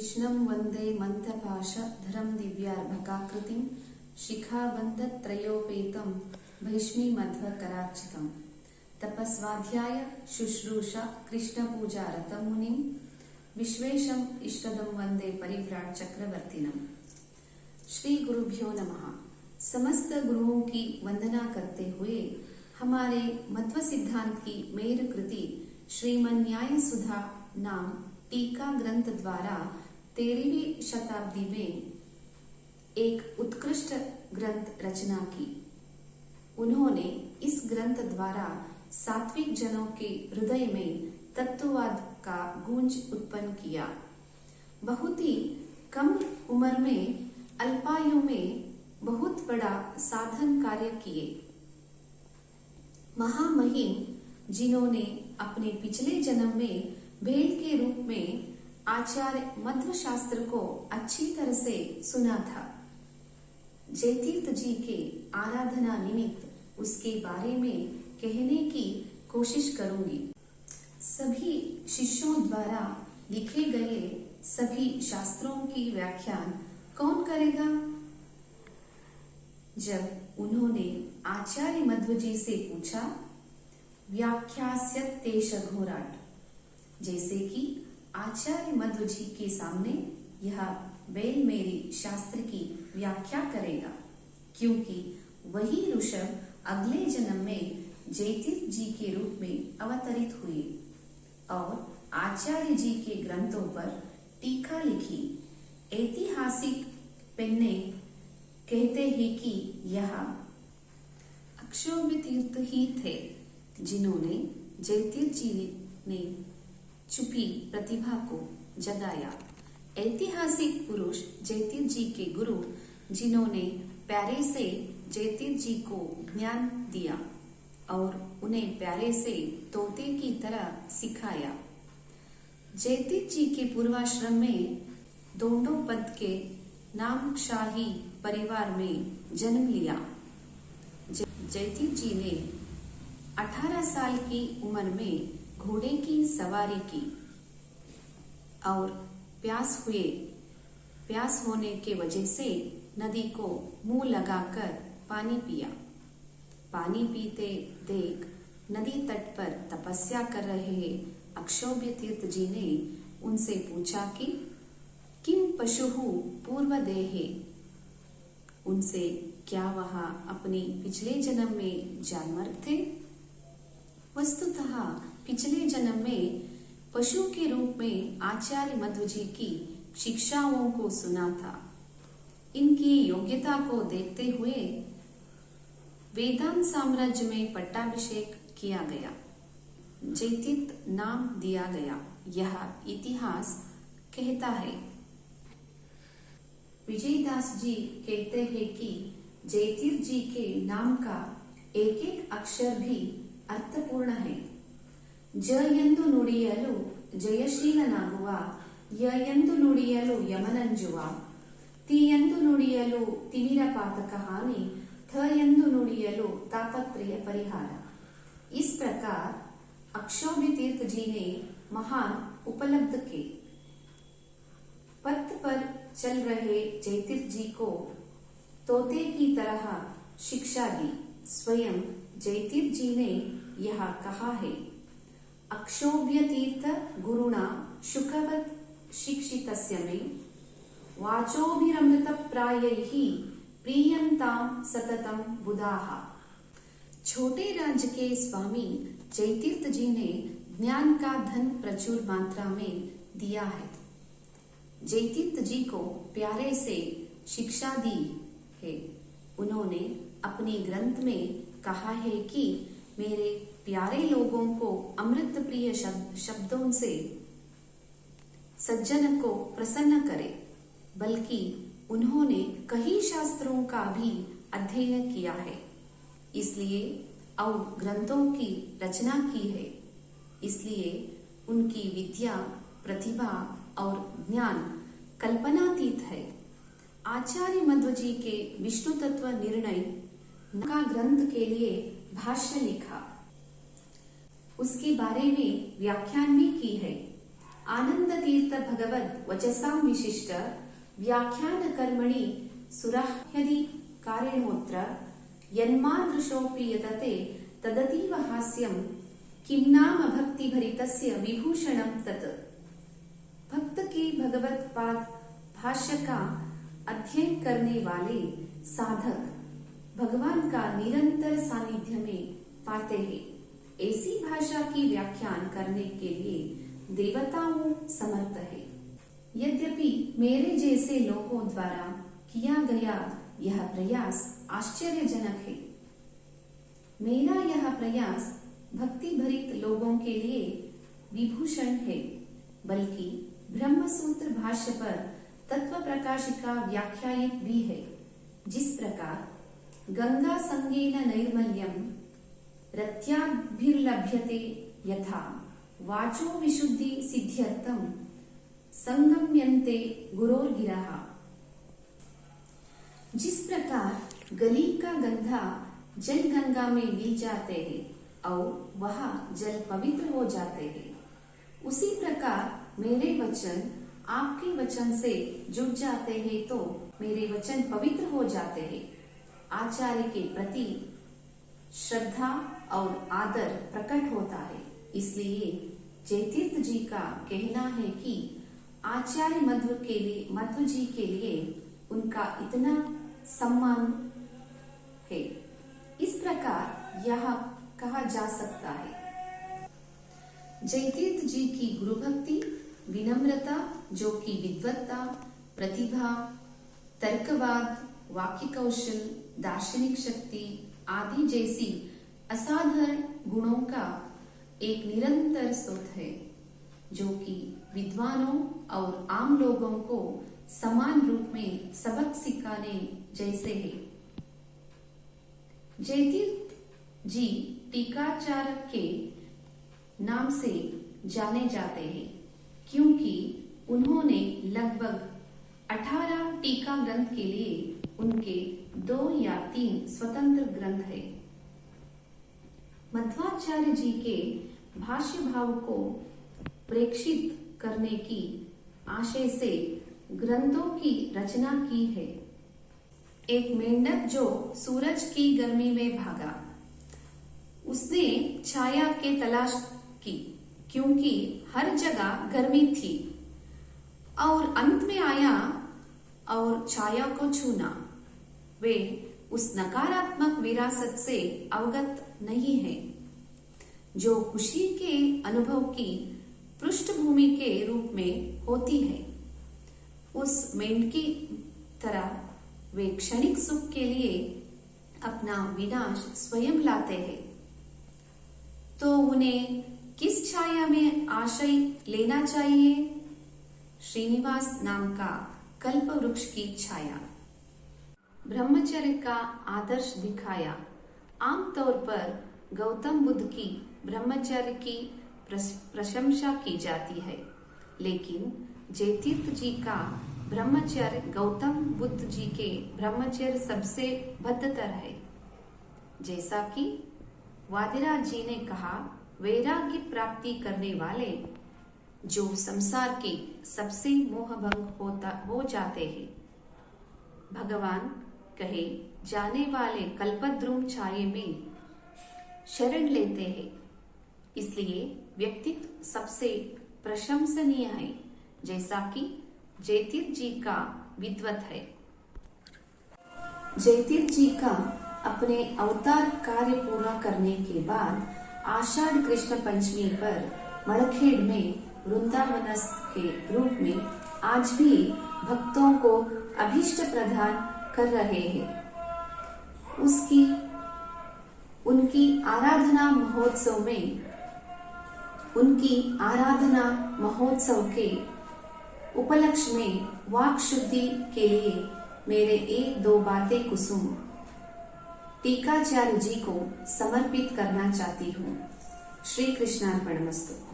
कृष्णं वन्दे मन्त्रपाशधरं दिव्यार्भकाकृतिं शिखाबन्धत्रयोपेतं भैष्मीमध्वकरार्चितं तपस्वाध्याय शुश्रूषा कृष्णपूजारतं मुनिं विश्वेशम् इष्टदं वन्दे परिव्राट चक्रवर्तिनम्। श्री गुरुभ्यो नमः। समस्त गुरुओं की वंदना करते हुए हमारे मध्व सिद्धांत की मेर कृति श्रीमन न्याय सुधा नाम टीका ग्रंथ द्वारा 13वीं शताब्दी में एक उत्कृष्ट ग्रंथ रचना की। उन्होंने इस ग्रंथ द्वारा सात्विक जनों के हृदय में तत्ववाद का गूंज उत्पन्न किया। बहुत ही कम उम्र में अल्पायु में बहुत बड़ा साधन कार्य किए। महामहिम जिन्होंने अपने पिछले जन्म में भेल के रूप में आचार्य मध्व शास्त्र को अच्छी तरह से सुना था। जयतीर्थ जी के आराधना निमित्त उसके बारे में कहने की कोशिश करूंगी। सभी शिष्यों द्वारा लिखे गए सभी शास्त्रों की व्याख्यान कौन करेगा? जब उन्होंने आचार्य मध्व जी से पूछा, व्याख्यास्यतेष घोराट, जैसे कि आचार्य मध्व जी के सामने यह बैल मेरी शास्त्र की व्याख्या करेगा, क्योंकि वही ऋषभ अगले जन्म में जयतीर्थ जी के रूप में अवतरित हुए और आचार्य जी के ग्रंथों पर टीका लिखी। ऐतिहासिक पन्ने कहते हैं कि यह अक्षोभ्य तीर्थ ही थे जिन्होंने जयतीर्थ जी ने छुपी प्रतिभा को जगाया। ऐतिहासिक पुरुष जयतीर्थ जी के गुरु जिन्होंने प्यारे से जयतीर्थ जी को ज्ञान दिया और उन्हें प्यारे से तोते की तरह सिखाया। जयतीर्थ जी के पूर्वाश्रम में दोंडोपंत के नामशाही परिवार में जन्म लिया। जयतीर्थ जी ने 18 साल की उम्र में घोड़े की सवारी की और प्यास होने के वजह से नदी को मुंह लगाकर पानी पिया। पानी पीते देख नदी तट पर तपस्या कर रहे अक्षोभ्य तीर्थ जी ने उनसे पूछा कि किम पशुः पूर्वदेहे, उनसे क्या वह अपने पिछले जन्म में जानवर थे? वस्तुतः पिछले जन्म में पशु के रूप में आचार्य मध्व जी की शिक्षाओं को सुना था। इनकी योग्यता को देखते हुए वेदांत साम्राज्य में पट्टाभिषेक किया गया, जयतीर्थ नाम दिया गया, यह इतिहास कहता है। विजयदास जी कहते हैं कि जयतीर्थ जी के नाम का एक एक अक्षर भी अर्थपूर्ण है। जयंदु नुडियलु जयशीलनागुव, ययंदु नुडियलु यमनंजुव, तीयंदु नुडियलु तिमिरपातक हानि, थयंदु नुडियलु तापत्रय परिहार। इस प्रकार अक्षोभ्य तीर्थ जी ने महान उपलब्ध के। पथ पर चल रहे जयतीर्थ जी को तोते की तरह शिक्षा दी। स्वयं जयतीर्थ जी ने यह कहा है, अक्षोभ्य तीर्थ गुरुणा शुकवत शिक्षितस्य मे वाचोभिरमृत प्रायैः प्रीयन्तां सततं बुधाः। छोटे राज्य के स्वामी जयतीर्थ जी ने ज्ञान का धन प्रचुर मात्रा में दिया है। जयतीर्थ जी को प्यारे से शिक्षा दी है। उन्होंने अपने ग्रंथ में कहा है कि मेरे प्यारे लोगों को अमृत प्रिय शब्दों से सज्जन को प्रसन्न करे। बल्कि उन्होंने कई शास्त्रों का भी अध्ययन किया है, इसलिए और ग्रंथों की रचना की है। इसलिए उनकी विद्या, प्रतिभा और ज्ञान कल्पनातीत है। आचार्य मध्व जी के विष्णु तत्व निर्णय का ग्रंथ के लिए भाष्य लिखा, उसके बारे में व्याख्यान भी की है। आनंद तीर्थ भगवद वचसां विशिष्ट व्याख्यान कर्मणि सुराह्यदि कारेणोत्र यन्मादृशोऽपि यतते तदतीव हास्यं किं नाम भक्ति भरितस्य विभूषणं तत्। भक्त के भगवत पाद भाष्य का अध्ययन करने वाले साधक भगवान का निरंतर सानिध्य में पाते हैं। ऐसी भाषा की व्याख्यान करने के लिए देवताओं समर्थ है। यद्यपि मेरे जैसे लोगों द्वारा किया गया यह प्रयास आश्चर्यजनक है। मेरा यह प्रयास भक्ति भरित लोगों के लिए विभूषण है, बल्कि ब्रह्मसूत्र भाष्य पर तत्व प्रकाशिका व्याख्यायित भी है। जिस प्रकार गंगा संगेन नैर्मल्यम रत्याभिर्लभ्यते यथा वाचो विशुद्धि सिद्ध्यर्थम संगम्यन्ते गुरोर्गिरः। जिस प्रकार गली का गंधा जल गंगा में मिल जाते हैं और वह जल पवित्र हो जाते हैं, उसी प्रकार मेरे वचन आपके वचन से जुड़ जाते हैं तो मेरे वचन पवित्र हो जाते हैं। आचार्य के प्रति श्रद्धा और आदर प्रकट होता है। इसलिए जयतीर्थ जी का कहना है कि आचार्य मध्व जी के लिए उनका इतना सम्मान है। इस प्रकार यह कहा जा सकता है, जयतीर्थ जी की गुरु भक्ति, विनम्रता जो कि विद्वत्ता, प्रतिभा, तर्कवाद, वाक्य कौशल, दार्शनिक शक्ति आदि जैसी असाधारण गुणों का एक निरंतर स्रोत है, जो कि विद्वानों और आम लोगों को समान रूप में सबक सिखाने जैसे है। जयतीर्थ जी टीकाचार्य के नाम से जाने जाते हैं, क्योंकि उन्होंने लगभग 18 टीका ग्रंथ के लिए उनके 2 या 3 स्वतंत्र ग्रंथ है। मध्वाचार्य जी के भाष्य भाव को प्रेक्षित करने की आशय से ग्रंथों की रचना की है। एक मेंढक जो सूरज की गर्मी में भागा, उसने छाया के तलाश की, क्योंकि हर जगह गर्मी थी, और अंत में आया और छाया को छूना। वे उस नकारात्मक विरासत से अवगत नहीं है, जो खुशी के अनुभव की पृष्ठभूमि के रूप में होती है। उस मेंढक की तरह वे क्षणिक सुख के लिए अपना विनाश स्वयं लाते हैं। तो उन्हें किस छाया में आश्रय लेना चाहिए? श्रीनिवास नाम का कल्प वृक्ष की छाया। ब्रह्मचर्य का आदर्श दिखाया। आमतौर पर गौतम बुद्ध की ब्रह्मचर्य की प्रशंसा की जाती है, लेकिन जयतीर्थ जी का ब्रह्मचर्य गौतम बुद्ध जी के ब्रह्मचर्य सबसे बद्धतर है। जैसा कि वादिराज जी ने कहा, वैराग्य प्राप्ति करने वाले जो संसार के सबसे मोहभंग हो जाते हैं, भगवान कहे जाने वाले कल्पद्रुम छाये में शरण लेते हैं। इसलिए व्यक्तित्व सबसे प्रशंसनीय है, जैसा कि जयतीर्थ जी का विद्वत है। जयतीर्थ जी का अपने अवतार कार्य पूरा करने के बाद आषाढ़ कृष्ण पंचमी पर मड़खेड़ में वृंदावनस्थ के रूप में आज भी भक्तों को अभीष्ट प्रदान कर रहे हैं। उनकी आराधना महोत्सव के उपलक्ष्य में वाक शुद्धि के लिए मेरे 1-2 बातें कुसुम टीकाचार्य जी को समर्पित करना चाहती हूँ। श्री कृष्णार्पणमस्तु।